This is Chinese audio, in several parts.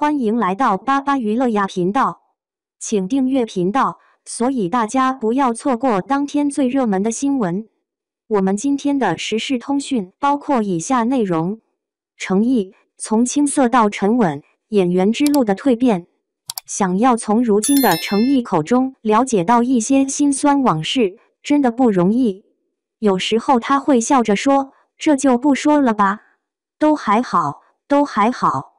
欢迎来到巴巴娱乐呀频道，请订阅频道，所以大家不要错过当天最热门的新闻。我们今天的时事通讯包括以下内容：诚意从青涩到沉稳，演员之路的蜕变。想要从如今的诚意口中了解到一些辛酸往事，真的不容易。有时候他会笑着说：“这就不说了吧，都还好，都还好。”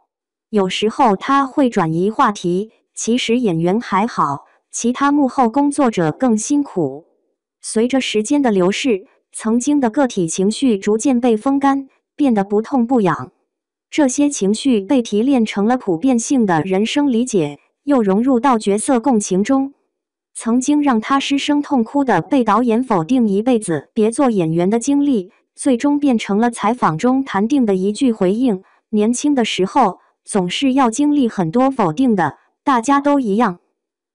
有时候他会转移话题，其实演员还好，其他幕后工作者更辛苦。随着时间的流逝，曾经的个体情绪逐渐被风干，变得不痛不痒。这些情绪被提炼成了普遍性的人生理解，又融入到角色共情中。曾经让他失声痛哭的被导演否定一辈子别做演员的经历，最终变成了采访中谈定的一句回应：年轻的时候总是要经历很多否定的，大家都一样。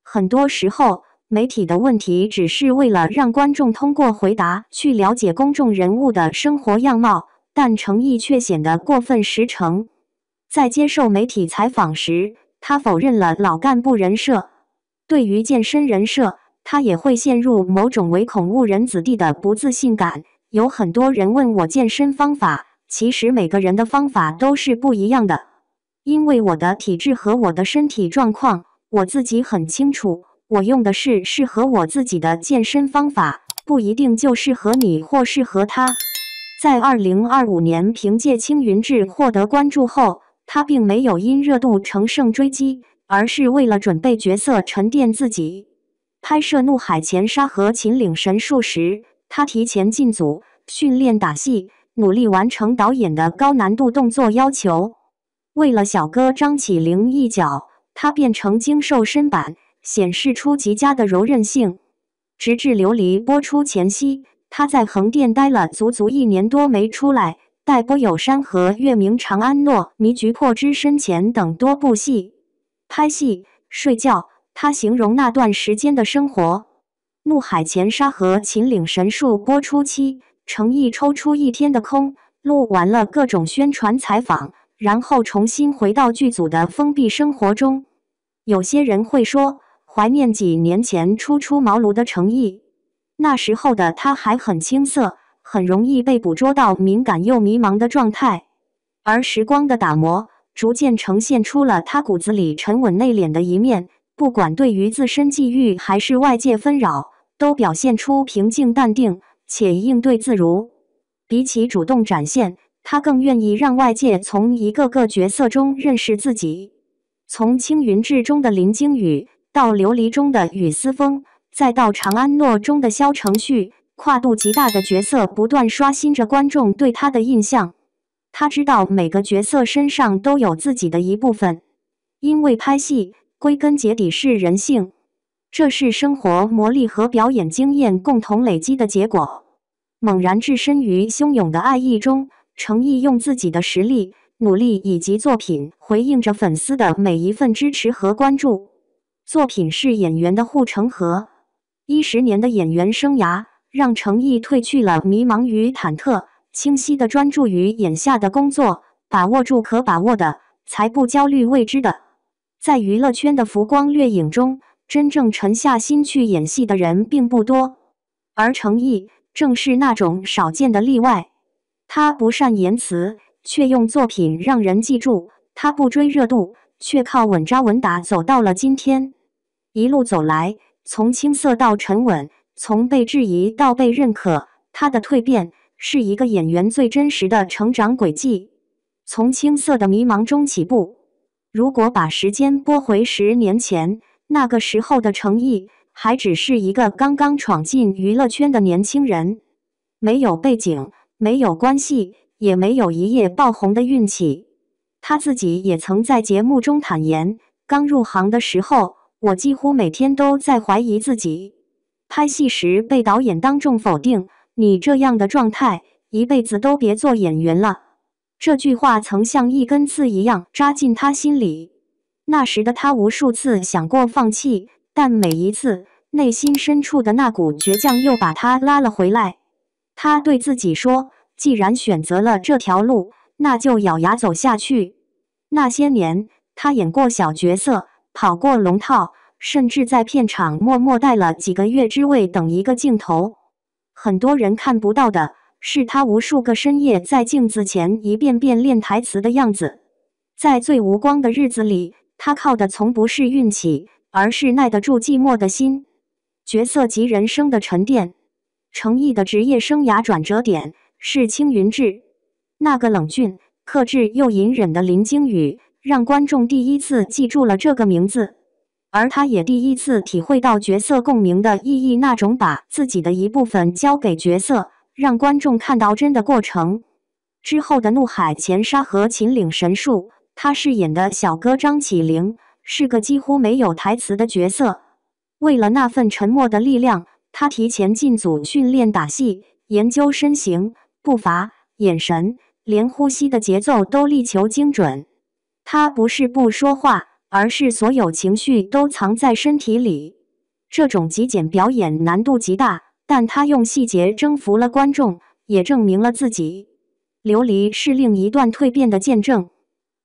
很多时候，媒体的问题只是为了让观众通过回答去了解公众人物的生活样貌，但诚意却显得过分实诚。在接受媒体采访时，他否认了老干部人设。对于健身人设，他也会陷入某种唯恐误人子弟的不自信感。有很多人问我健身方法，其实每个人的方法都是不一样的。因为我的体质和我的身体状况，我自己很清楚，我用的是适合我自己的健身方法，不一定就适合你或适合他。在2025年凭借《青云志》获得关注后，他并没有因热度乘胜追击，而是为了准备角色沉淀自己。拍摄《怒海潜沙》和《秦岭神树》时，他提前进组训练打戏，努力完成导演的高难度动作要求。为了小哥张起灵一脚，他变成精瘦身板，显示出极佳的柔韧性。直至《琉璃》播出前夕，他在横店待了足足1年多没出来，待播有《山河月明长安诺》《迷局破之深浅》等多部戏。拍戏、睡觉，他形容那段时间的生活。《怒海潜沙》和《秦岭神树》播出期，诚意抽出1天的空，录完了各种宣传采访，然后重新回到剧组的封闭生活中。有些人会说，怀念几年前初出茅庐的诚意。那时候的他还很青涩，很容易被捕捉到敏感又迷茫的状态。而时光的打磨，逐渐呈现出了他骨子里沉稳内敛的一面，不管对于自身际遇还是外界纷扰，都表现出平静淡定，且应对自如。比起主动展现，他更愿意让外界从一个个角色中认识自己。从《青云志》中的林惊羽，到《琉璃》中的雨思风，再到《长安诺》中的萧承旭，跨度极大的角色不断刷新着观众对他的印象。他知道每个角色身上都有自己的一部分，因为拍戏归根结底是人性，这是生活磨砺和表演经验共同累积的结果。猛然置身于汹涌的爱意中，诚意用自己的实力、努力以及作品回应着粉丝的每一份支持和关注。作品是演员的护城河。10年的演员生涯，让诚意褪去了迷茫与忐忑，清晰地专注于眼下的工作，把握住可把握的，才不焦虑未知的。在娱乐圈的浮光掠影中，真正沉下心去演戏的人并不多，而诚意正是那种少见的例外。他不善言辞，却用作品让人记住；他不追热度，却靠稳扎稳打走到了今天。一路走来，从青涩到沉稳，从被质疑到被认可，他的蜕变是一个演员最真实的成长轨迹。从青涩的迷茫中起步，如果把时间拨回10年前，那个时候的诚意还只是一个刚刚闯进娱乐圈的年轻人，没有背景，没有关系，也没有一夜爆红的运气。他自己也曾在节目中坦言，刚入行的时候，我几乎每天都在怀疑自己。拍戏时被导演当众否定，你这样的状态，一辈子都别做演员了。这句话曾像一根刺一样扎进他心里。那时的他无数次想过放弃，但每一次，内心深处的那股倔强又把他拉了回来。他对自己说，既然选择了这条路，那就咬牙走下去。那些年，他演过小角色，跑过龙套，甚至在片场默默带了几个月之位等一个镜头。很多人看不到的是他无数个深夜在镜子前一遍遍练台词的样子。在最无光的日子里，他靠的从不是运气，而是耐得住寂寞的心。角色及人生的沉淀。程毅的职业生涯转折点是青云志，那个冷峻、克制又隐忍的林惊羽，让观众第一次记住了这个名字，而他也第一次体会到角色共鸣的意义，那种把自己的一部分交给角色，让观众看到真的过程。之后的怒海潜沙和秦岭神树，他饰演的小哥张起灵是个几乎没有台词的角色，为了那份沉默的力量，他提前进组训练打戏，研究身形、步伐、眼神，连呼吸的节奏都力求精准。他不是不说话，而是所有情绪都藏在身体里。这种极简表演难度极大，但他用细节征服了观众，也证明了自己。琉璃是另一段蜕变的见证。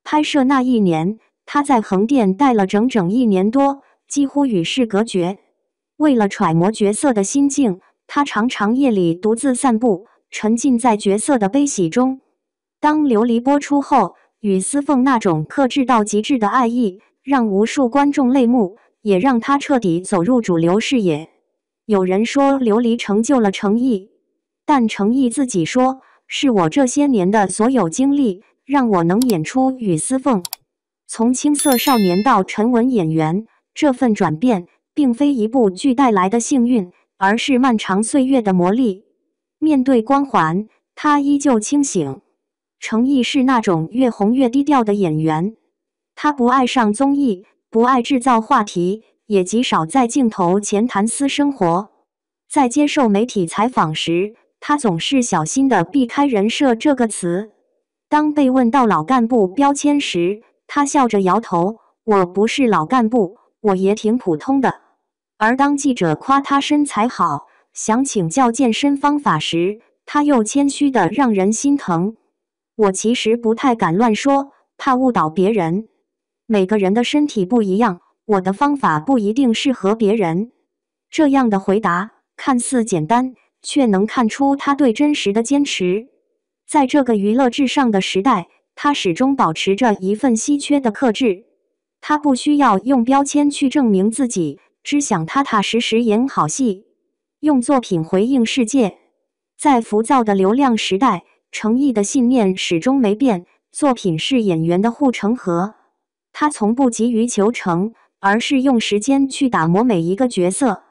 拍摄那一年，他在横店待了整整1年多，几乎与世隔绝。为了揣摩角色的心境，他常常夜里独自散步，沉浸在角色的悲喜中。当琉璃播出后，与司凤那种克制到极致的爱意，让无数观众泪目，也让他彻底走入主流视野。有人说琉璃成就了程毅，但程毅自己说，是我这些年的所有经历，让我能演出与司凤。从青涩少年到沉稳演员，这份转变并非一部剧带来的幸运，而是漫长岁月的磨砺。面对光环，他依旧清醒。程毅是那种越红越低调的演员，他不爱上综艺，不爱制造话题，也极少在镜头前谈私生活。在接受媒体采访时，他总是小心地避开人设这个词。当被问到老干部标签时，他笑着摇头，我不是老干部，我也挺普通的。而当记者夸他身材好，想请教健身方法时，他又谦虚的让人心疼。我其实不太敢乱说，怕误导别人。每个人的身体不一样，我的方法不一定适合别人。这样的回答看似简单，却能看出他对真实的坚持。在这个娱乐至上的时代，他始终保持着一份稀缺的克制。他不需要用标签去证明自己，只想踏踏实实演好戏，用作品回应世界。在浮躁的流量时代，程毅的信念始终没变，作品是演员的护城河。他从不急于求成，而是用时间去打磨每一个角色。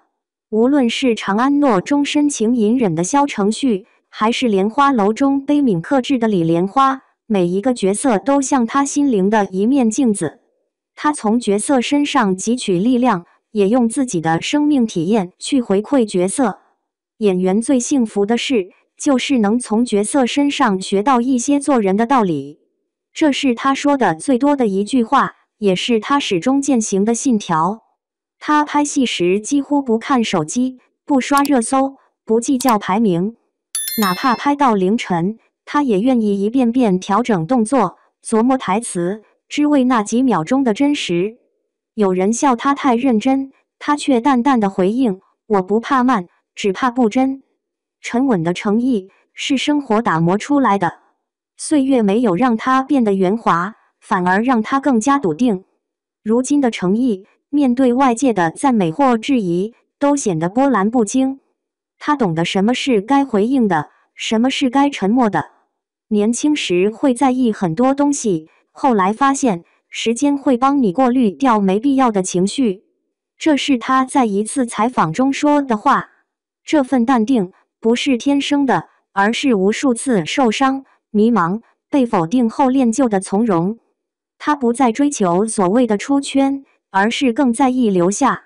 无论是《长安诺》中深情隐忍的萧承旭，还是《莲花楼》中悲悯克制的李莲花，每一个角色都像他心灵的一面镜子。他从角色身上汲取力量，也用自己的生命体验去回馈角色。演员最幸福的事，就是能从角色身上学到一些做人的道理。这是他说的最多的一句话，也是他始终践行的信条。他拍戏时几乎不看手机，不刷热搜，不计较排名。哪怕拍到凌晨，他也愿意一遍遍调整动作，琢磨台词，只为那几秒钟的真实。有人笑他太认真，他却淡淡的回应，我不怕慢，只怕不真。沉稳的诚意是生活打磨出来的，岁月没有让他变得圆滑，反而让他更加笃定。如今的诚意，面对外界的赞美或质疑，都显得波澜不惊。他懂得什么是该回应的，什么是该沉默的。年轻时会在意很多东西，后来发现时间会帮你过滤掉没必要的情绪。这是他在一次采访中说的话。这份淡定不是天生的，而是无数次受伤、迷茫、被否定后练就的从容。他不再追求所谓的出圈，而是更在意留下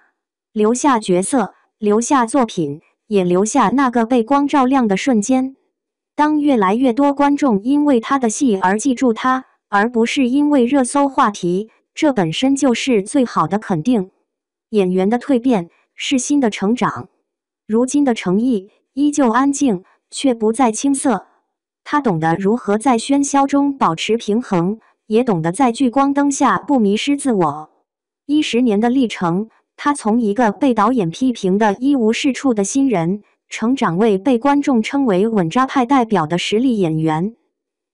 角色，留下作品，也留下那个被光照亮的瞬间。当越来越多观众因为他的戏而记住他，而不是因为热搜话题，这本身就是最好的肯定。演员的蜕变是新的成长。如今的程毅依旧安静，却不再青涩。他懂得如何在喧嚣中保持平衡，也懂得在聚光灯下不迷失自我。10年的历程，他从一个被导演批评的一无是处的新人，成长为被观众称为稳扎派代表的实力演员。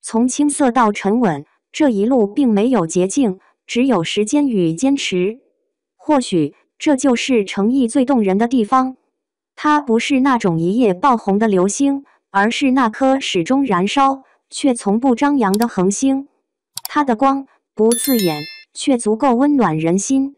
从青涩到沉稳，这一路并没有捷径，只有时间与坚持。或许这就是成毅最动人的地方。他不是那种一夜爆红的流星，而是那颗始终燃烧却从不张扬的恒星。他的光不刺眼，却足够温暖人心。